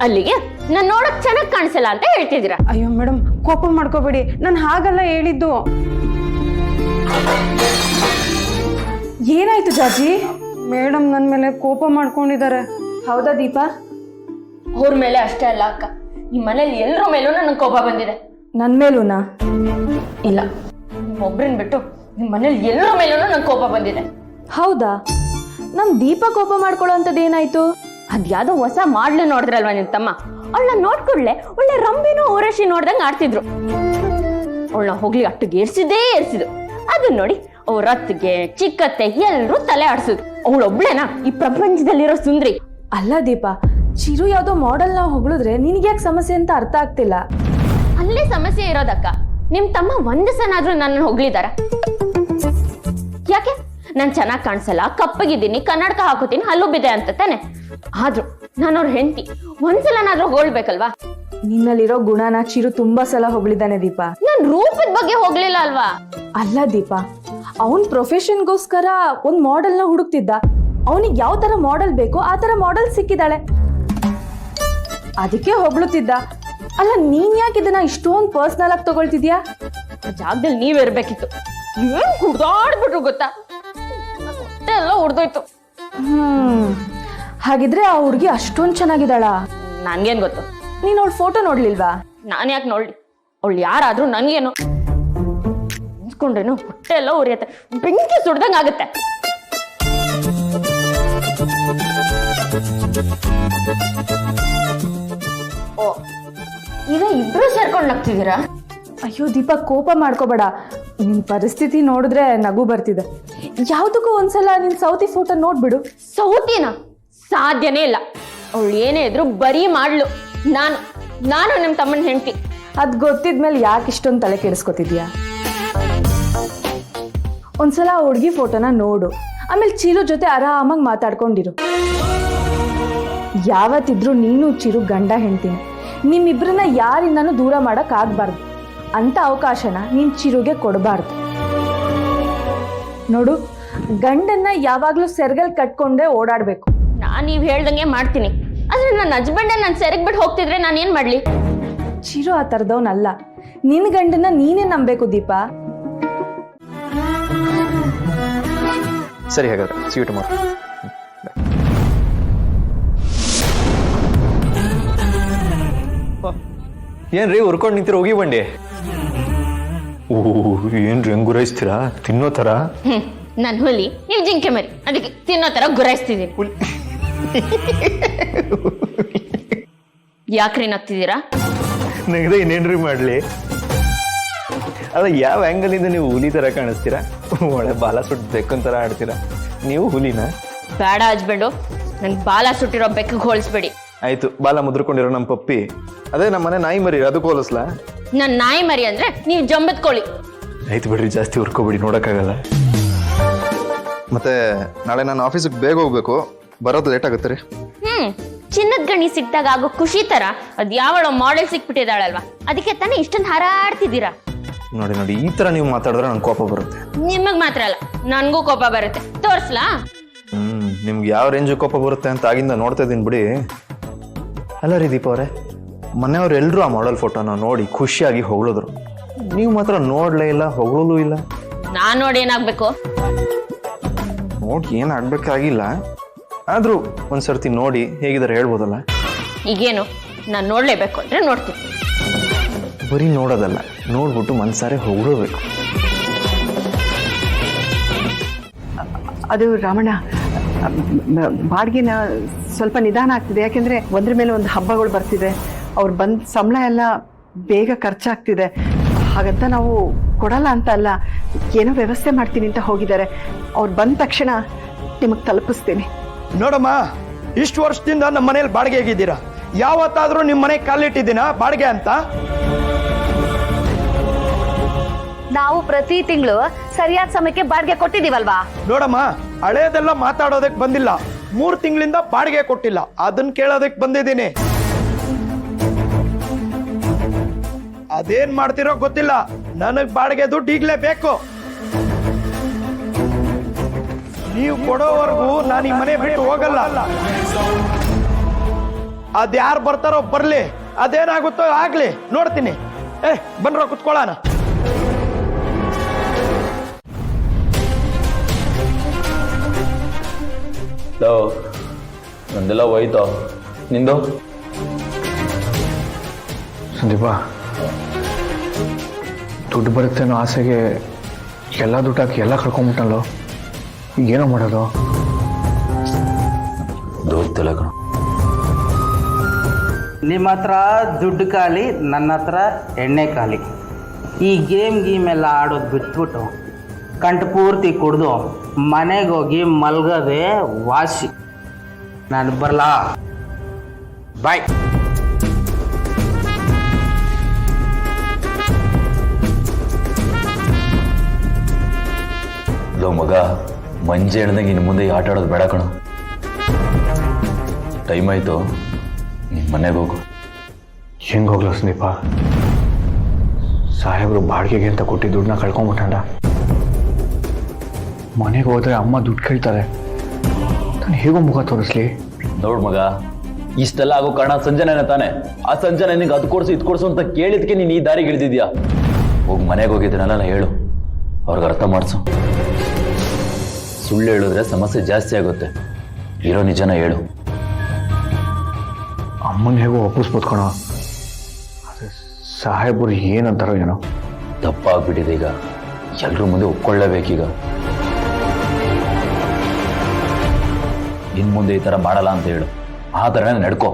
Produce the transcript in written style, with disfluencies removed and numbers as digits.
ಅಲ್ಲಿಗೆ ನಾನ್ ನೋಡಕ್ ಚೆನ್ನಾಗ್ ಕಾಣಿಸಲ್ಲ ಅಂತ ಹೇಳ್ತಿದ್ದೀರಾ? ಅಯ್ಯೋ ಮೇಡಮ್, ಕೋಪ ಮಾಡ್ಕೋಬೇಡಿ, ನಾನು ಹಾಗಲ್ಲ ಹೇಳಿದ್ದು. ಏನಾಯ್ತು ಜಾಜಿ? ಮೇಡಮ್ ನನ್ನ ಮೇಲೆ ಕೋಪ ಮಾಡ್ಕೊಂಡಿದ್ದಾರೆ. ಹೌದಾ ದೀಪಾ? ಅವ್ರ ಮೇಲೆ ಅಷ್ಟೇ ಅಲ್ಲ ಅಕ್ಕ, ಈ ಮನೇಲಿ ಎಲ್ರ ಮೇಲೂ ನನಗೆ ಕೋಪ ಬಂದಿದೆ. ನನ್ ಮೇಲೂನಾ? ಇಲ್ಲ, ಒಬ್ರನ್ ಬಿಟ್ಟು ನಿಮ್ ಮನೇಲಿ ಎಲ್ರ ಮೇಲೂ ನಂಗೆ ಕೋಪ ಬಂದಿದೆ. ಹೌದಾ? ನಮ್ ದೀಪಾ ಕೋಪ ಮಾಡ್ಕೊಳ್ಳೋ ಅಂತದ್ ಏನಾಯ್ತು? ಅದ್ಯಾವುದೋ ಹೊಸ ಮಾಡ್ಲು ನೋಡಿದ್ರಲ್ವಾ ನಿಮ್ ತಮ್ಮ, ಅವಳನ್ನ ನೋಡ್ಕೊಡ್ಲೆ ಒಳ್ಳೆ ರಂಬಿನೂ ಊರಶಿ ನೋಡ್ದಂಗ್ ಆಡ್ತಿದ್ರು. ಅವಳನ್ನ ಹೋಗ್ಲಿ ಅಟ್ಟಿಗೆ ಏರ್ಸಿದ್ದು. ಅದನ್ನ ನೋಡಿ ಅವ್ರ ಅತ್ತಿಗೆ ಚಿಕ್ಕತ್ತೆ ಎಲ್ರೂ ತಲೆ ಆಡ್ಸಿದ್ರು. ಅವಳೊಬ್ಳೇನಾ ಈ ಪ್ರಪಂಚದಲ್ಲಿರೋ ಸುಂದ್ರಿ? ಅಲ್ಲ ದೀಪಾ, ಚಿರು ಯಾವ್ದೋ ಮಾಡೆಲ್ ನ ಹೊಗಳಿದ್ರೆ ನಿನ್ಗ್ಯಾಕೆ ಸಮಸ್ಯೆ ಅಂತ ಅರ್ಥ ಆಗ್ತಿಲ್ಲ. ಅಲ್ಲೇ ಸಮಸ್ಯೆ ಇರೋದಕ್ಕ. ನಿಮ್ ತಮ್ಮ ಒಂದ್ ಸನಾದ್ರೂ ನನ್ನ ಹೊಗಳಿದಾರ? ಯಾಕೆ? ನಾನ್ ಚೆನ್ನಾಗ್ ಕಾಣಿಸಲ್ಲ, ಕಪ್ಪಗಿದ್ದೀನಿ, ಕನ್ನಡಕ ಹಾಕೋತೀನಿ, ಹಲ್ಲು ಬಿದೆ ಅಂತ ತಾನೆ. ಆದ್ರೂ ನಾನು ಅವ್ರ ಹೆಂಡತಿ, ಒಂದ್ಸಲನಾದ್ರೂ ಹೊಗಳ್ಬೇಕಲ್ವಾ? ನಿನ್ನಲ್ಲಿರೋ ಗುಣನ ಚಿರು ತುಂಬಾ ಸಲ ಹೊಗಳಿದ್ದಾನೆ ದೀಪಾ. ನಾನ್ ರೂಪದ ಬಗ್ಗೆ ಹೋಗ್ಲಿಲ್ಲ ಅಲ್ವಾ? ಅಲ್ಲ ದೀಪಾ, ಅವನ್ ಪ್ರೊಫೆಷನ್ಗೋಸ್ಕರ ಒಂದ್ ಮಾಡೆಲ್ ನ ಹುಡುಕ್ತಿದ್ದ. ಅವನಿಗೆ ಯಾವ ತರ ಮಾಡೆಲ್ ಬೇಕೋ ಆ ತರ ಮಾಡೆಲ್ ಸಿಕ್ಕಿದಾಳೆ, ಅದಕ್ಕೆ ಹೊಗಳುತ್ತಿದ್ದ. ಅಲ್ಲ, ನೀನ್ ಯಾಕೆ ಇದನ್ನ ಇಷ್ಟೊಂದು ಪರ್ಸನಲ್ ಆಗಿ ತಗೊಳ್ತಿದ್ಯಾ? ಆ ಜಾಗದಲ್ಲಿ ನೀವಿರ್ಬೇಕಿತ್ತು. ಏನ್ ಕುಡ್ದಾಡ್ಬಿಟ್ರು ಗೊತ್ತಾ, ಹೊಟ್ಟೆ ಎಲ್ಲ ಉಡ್ದೋಯ್ತು. ಹಾಗಿದ್ರೆ ಆ ಹುಡ್ಗಿ ಅಷ್ಟೊಂದ್ ಚೆನ್ನಾಗಿದ್ದಾಳ? ನನ್ಗೇನ್ ಗೊತ್ತು? ನೀನ್ ಅವಳ ಫೋಟೋ ನೋಡ್ಲಿಲ್ವಾ? ನಾನ್ ಯಾಕೆ ನೋಡ್ಲಿ? ಅವಳು ಯಾರಾದ್ರೂ ನನ್ಗೇನು ಅನ್ಸ್ಕೊಂಡ್ರೇನು ಹೊಟ್ಟೆ ಎಲ್ಲ ಉರಿಯತ್ತೆ, ಬೆಂಕಿ ಸುಡ್ದಂಗ್ ಆಗುತ್ತೆ. ಓ, ಈಗ ಇಬ್ರು ಸೇರ್ಕೊಂಡು ನಗ್ತಿದ್ದೀರಾ? ಅಯ್ಯೋ ದೀಪಾ, ಕೋಪ ಮಾಡ್ಕೋಬೇಡ. ನಿನ್ ಪರಿಸ್ಥಿತಿ ನೋಡಿದ್ರೆ ನಗು ಬರ್ತಿದೆ. ಯಾವ್ದಕ್ಕೂ ಒಂದ್ಸಲ ನಿನ್ ಸೌತಿ ಫೋಟೋ ನೋಡ್ಬಿಡು. ಸೌತಿನ? ಸಾಧ್ಯನೇ ಇಲ್ಲ. ಅವಳು ಏನೇ ಇದ್ರು ಬರೀ ಮಾಡ್ಲು. ನಾನು ನಿಮ್ ತಮ್ಮನ ಹೆಂಡತಿ. ಅದ್ ಗೊತ್ತಿದ್ಮೇಲೆ ಯಾಕೆ ಇಷ್ಟೊಂದು ತಲೆ ಕೆಡಿಸ್ಕೊತಿದ್ಯಾ? ಒಂದ್ಸಲ ಆ ಹುಡ್ಗಿ ಫೋಟೋನ ನೋಡು, ಆಮೇಲೆ ಚಿರು ಜೊತೆ ಆರಾಮಾಗಿ ಮಾತಾಡ್ಕೊಂಡಿರು. ಯಾವತ್ತಿದ್ರು ನೀನು ಚಿರು ಗಂಡ ಹೆಂಡ್ತೀನಿ, ನಿಮ್ಮಿಬ್ರನ್ನ ಯಾರಿಂದನೂ ದೂರ ಮಾಡಕ್ ಆಗ್ಬಾರ್ದು. ಅಂತ ಅವಕಾಶನ ನೀನ್ ಚಿರುಗೆ ಕೊಡಬಾರ್ದು. ನೋಡು, ಗಂಡನ್ನ ಯಾವಾಗ್ಲೂ ಸೆರಗಲ್ ಕಟ್ಕೊಂಡೇ ಓಡಾಡ್ಬೇಕು. ನಾನ್ ನೀವ್ ಹೇಳ್ದಂಗೆ ಮಾಡ್ತೀನಿ. ಆದ್ರೆ ನನ್ನ ಹಸ್ಬೆಂಡ್ ನನ್ ಸೆರಗ್ ಬಿಟ್ಟು ಹೋಗ್ತಿದ್ರೆ ನಾನು ಏನ್ ಮಾಡ್ಲಿ? ಚಿರು ಆ ತರದವನಲ್ಲ. ನಿನ್ ಗಂಡನ್ನ ನೀನೇ ನಂಬೇಕು ದೀಪಾ. ಸರಿ, ಹಾಗಾದ್ರೆ ಸಿ ಯು ಟುಮಾರೋ. ಏನ್ರಿ ಉರ್ಕೊಂಡು ನಿಂತಿರ? ಹೋಗಿ ಬಂಡಿ. ಓಹ್, ಏನ್ರಿ ಹೆಂಗ್ ಗುರಾಯಿಸ್ತೀರಾ? ತಿನ್ನೋ ತರ? ನನ್ ಹುಲಿ, ನೀವ್ ಜಿಂಕೆ ಮರಿ, ಅದಕ್ಕೆ ತಿನ್ನೋ ತರ ಗುರಾಯಿಸ್ತಿದ್ದೀನಿ. ಯಾಕ್ರಿ ನಗ್ತಿದ್ದೀರಾ? ನಗದೆ ಇನ್ನೇನ್ರಿ ಮಾಡ್ಲಿ? ಅಲ್ಲ, ಯಾವ ಆಂಗಲ್ ಇಂದ ನೀವು ಹುಲಿ ತರ ಕಾಣಿಸ್ತೀರಾ? ಒಳ್ಳೆ ಬಾಲ ಸುಟ್ಟು ಬೆಕ್ಕನ್ ತರ ಆಡ್ತೀರಾ. ನೀವು ಹುಲಿನ? ಬೇಡ ಹಸ್ಬೆಂಡು, ನನ್ ಬಾಲ ಸುಟ್ಟಿರೋ ಬೆಕ್ಕಿಗೆ ಹೋಲಿಸ್ಬೇಡಿ. ಆಯ್ತು, ಬಾಲ ಮುದ್ರಕೊಂಡಿರೋ ನಮ್ಮ ಪಪ್ಪಿ, ಅದೇ ನಮ್ಮ ಮನೆ ನಾಯಿ ಮರಿ, ಅದಕ್ಕೆ ಹೋಲಿಸ್ಲಾ? ನನ್ ನಾಯಿ ಮರಿ ಅಂದ್ರೆ ನೀವ್ ಜಂಬತ್ಕೊಳ್ಳಿ. ಆಯ್ತು ಬಿಡ್ರಿ, ಜಾಸ್ತಿ ಹುರ್ಕೋಬಿಡಿ, ನೋಡಕ್ಕಾಗಲ್ಲ. ಮತ್ತೆ ನಾಳೆ ನಾನು ಆಫೀಸಿಗೆ ಬೇಗ ಹೋಗ್ಬೇಕು, ಬರೋದು ಲೇಟ್ ಆಗುತ್ತೆ ರೀ. ಚಿನ್ನದ ಗಣಿ ಸಿಕ್ತಾಗ ಆಗೋ ಖುಷಿ ತರ ಅದ್ ಯಾವಳ ಮಾಡೆಲ್ ಸಿಕ್ಬಿಟ್ಟಿದಾಳಲ್ವಾ, ಅದಕ್ಕೆ ತಾನೇ ಇಷ್ಟೊಂದು ಹಾರಾಡ್ತಿದ್ದೀರಾ. ನೋಡಿ, ಈ ತರ ನೀವು ಮಾತಾಡಿದ್ರೆ ನನ್ಗೆ ಕೋಪ ಬರುತ್ತೆ. ನಿಮಗ್ ಮಾತ್ರ ಅಲ್ಲ, ನನ್ಗೂ ಕೋಪ ಬರುತ್ತೆ. ತೋರ್ಸ್ಲಾ? ನಿಮ್ಗೆ ಯಾವ ರೇಂಜ್ ಕೋಪ ಬರುತ್ತೆ ಅಂತ ಆಗಿಂದ ನೋಡ್ತಾ ಇದ್ದೀನಿ ಬಿಡಿ. ಅಲ್ಲ ರೀ ದೀಪ ಅವರೇ, ಮನೆಯವ್ರು ಎಲ್ಲರೂ ಆ ಮಾಡೆಲ್ ಫೋಟೋನ ನೋಡಿ ಖುಷಿಯಾಗಿ ಹೊಗಳಿದ್ರು. ನೀವು ಮಾತ್ರ ನೋಡ್ಲೇ ಇಲ್ಲ, ಹೊಗಳೂ ಇಲ್ಲ. ನಾನ್ ನೋಡಿ ಏನಾಗ್ಬೇಕು? ನೋಡಿ ಏನಾಗ್ಬೇಕಾಗಿಲ್ಲ, ಆದ್ರೂ ಒಂದ್ಸರ್ತಿ ನೋಡಿ ಹೇಗಿದ್ದಾರೆ ಹೇಳ್ಬೋದಲ್ಲ. ಈಗೇನು ನಾನ್ ನೋಡ್ಲೇಬೇಕು ಅಂದ್ರೆ ನೋಡ್ತೀನಿ. ಬರೀ ನೋಡೋದಲ್ಲ, ನೋಡ್ಬಿಟ್ಟು ಮನ್ಸಾರೆ ಹೊಗಳಬೇಕು. ಅದು ರಾಮಣ್ಣ, ಬಾಡಿಗೆನ ಸ್ವಲ್ಪ ನಿಧಾನ ಆಗ್ತಿದೆ. ಯಾಕೆಂದ್ರೆ ಒಂದ್ರ ಮೇಲೆ ಒಂದು ಹಬ್ಬಗಳು ಬರ್ತಿದೆ. ಅವ್ರು ಬಂದ್ ಸಂಬಳ ಎಲ್ಲ ಬೇಗ ಖರ್ಚಾಗ್ತಿದೆ. ಹಾಗಂತ ನಾವು ಕೊಡಲ್ಲ ಅಂತ ಅಲ್ಲ, ಏನೋ ವ್ಯವಸ್ಥೆ ಮಾಡ್ತೀನಿ ಅಂತ ಹೋಗಿದ್ದಾರೆ. ಅವ್ರು ಬಂದ ತಕ್ಷಣ ನಿಮಗೆ ತಲುಪಿಸ್ತೀನಿ. ನೋಡಮ್ಮ, ಇಷ್ಟು ವರ್ಷದಿಂದ ನಮ್ಮ ಮನೇಲಿ ಬಾಡಿಗೆ ಆಗಿದ್ದೀರಾ. ಯಾವತ್ತಾದ್ರೂ ನಿಮ್ಮ ಮನೆಗೆ ಕಾಲಿಟ್ಟಿದ್ದೀನಾ ಬಾಡಿಗೆ ಅಂತ? ನಾವು ಪ್ರತಿ ತಿಂಗಳು ಸರಿಯಾದ ಸಮಯಕ್ಕೆ ಬಾಡಿಗೆ ಕೊಟ್ಟಿದೀವಲ್ವಾ? ನೋಡಮ್ಮ, ಹಳೇದೆಲ್ಲ ಮಾತಾಡೋದಕ್ಕೆ ಬಂದಿಲ್ಲ. 3 ತಿಂಗಳಿಂದ ಬಾಡಿಗೆ ಕೊಟ್ಟಿಲ್ಲ, ಅದನ್ನ ಕೇಳೋದಕ್ಕೆ ಬಂದಿದ್ದೀನಿ. ಅದೇನ್ ಮಾಡ್ತಿರೋ ಗೊತ್ತಿಲ್ಲ, ನನಗ್ ಬಾಡಿಗೆ ದುಡ್ಡು ಈಗ್ಲೇ ಬೇಕು. ನೀವು ಕೊಡೋವರೆಗೂ ನಾನು ಈ ಮನೆ ಬಿಟ್ಟು ಹೋಗಲ್ಲ. ಅದ್ಯಾರು ಬರ್ತಾರೋ ಬರ್ಲಿ, ಅದೇನಾಗುತ್ತೋ ಆಗ್ಲಿ ನೋಡ್ತೀನಿ. ಬನ್ರೋ ಕುತ್ಕೊಳ್ಳೋಣ. ನಂದೆಲ್ಲ ಹೋಯ್ತು, ನಿಂದು? ಸಂದೀಪ, ದುಡ್ಡು ಬರುತ್ತೆ ಅನ್ನೋ ಆಸೆಗೆ ಎಲ್ಲ ದುಡ್ಡು ಹಾಕಿ ಎಲ್ಲ ಕಳ್ಕೊಂಬಿಟ್ಟಲ್ಲೋ, ಏನೋ ಮಾಡೋದು? ದೊಡ್ಡಲ್ಲ ಕಣ. ನಿಮ್ಮ ಹತ್ರ ದುಡ್ಡು ಖಾಲಿ, ನನ್ನ ಹತ್ರ ಎಣ್ಣೆ ಖಾಲಿ. ಈ ಗೇಮ್ ಎಲ್ಲ ಆಡೋದು ಬಿಟ್ಬಿಟ್ಟು ಕಂಠ ಪೂರ್ತಿ ಕುಡ್ದು ಮನೆಗೆ ಹೋಗಿ ಮಲ್ಗೋದೇ ವಾಸಿ. ನಾನು ಬರಲಾ? ಬಾಯ್. ಲೋ ಮಗ, ಮಂಜೆ ಹೇಳ್ದಂಗೆ ಇನ್ನು ಮುಂದೆ ಈ ಆಟ ಆಡೋದು ಬೇಡ ಕಣ. ಟೈಮ್ ಆಯ್ತು, ನಿನ್ನ ಮನೆಗೆ ಹೋಗು. ಹೆಂಗೆ ಹೋಗ್ಲ ಸಂದೀಪ? ಸಾಹೇಬರು ಬಾಡಿಗೆಗೆ ಅಂತ ಕೊಟ್ಟು ದುಡ್ಡನ್ನ ಕಳ್ಕೊಂಬಿಟ್ಟಂಡ. ಮನೆಗೆ ಹೋದ್ರೆ ಅಮ್ಮ ದುಡ್ಡು ಕೇಳ್ತಾರೆ, ನಾನು ಹೇಗೋ ಮುಖ ತೋರಿಸ್ಲಿ? ನೋಡ್ ಮಗ, ಇಷ್ಟೆಲ್ಲ ಆಗೋ ಕಾರಣ ಸಂಜನೆನೇ ತಾನೆ. ಆ ಸಂಜನೆ ನಿಂಗೆ ಅದು ಕೊಡ್ಸು ಇದು ಕೊಡ್ಸು ಅಂತ ಕೇಳಿದ್ಕೆ ನೀನು ಈ ದಾರಿಗೆ ಇಳಿದಿದ್ಯಾ. ಹೋಗಿ ಮನೆಗೆ ಹೋಗಿದ್ದೀನಲ್ಲ, ಹೇಳು, ಅವ್ರಿಗೆ ಅರ್ಥ ಮಾಡಿಸು. ಸುಳ್ಳು ಹೇಳಿದ್ರೆ ಸಮಸ್ಯೆ ಜಾಸ್ತಿ ಆಗುತ್ತೆ. ಇರೋ ನಿಜನ ಹೇಳು. ಅಮ್ಮನ ಹೇಗೋ ಒಪ್ಪಿಸ್ಬೋದು ಕಣೋ, ಸಾಹೇಬರು ಏನಂತಾರೋ ಏನೋ. ತಪ್ಪಾಗ್ಬಿಟ್ಟಿದೆ ಈಗ, ಎಲ್ರ ಮುಂದೆ ಒಪ್ಕೊಳ್ಳೇಬೇಕೀಗ. ಇನ್ ಮುಂದೆ ಈ ಥರ ಮಾಡಲ್ಲ ಅಂತ ಹೇಳು, ಆ ಥರನೇ ನಡ್ಕೋ.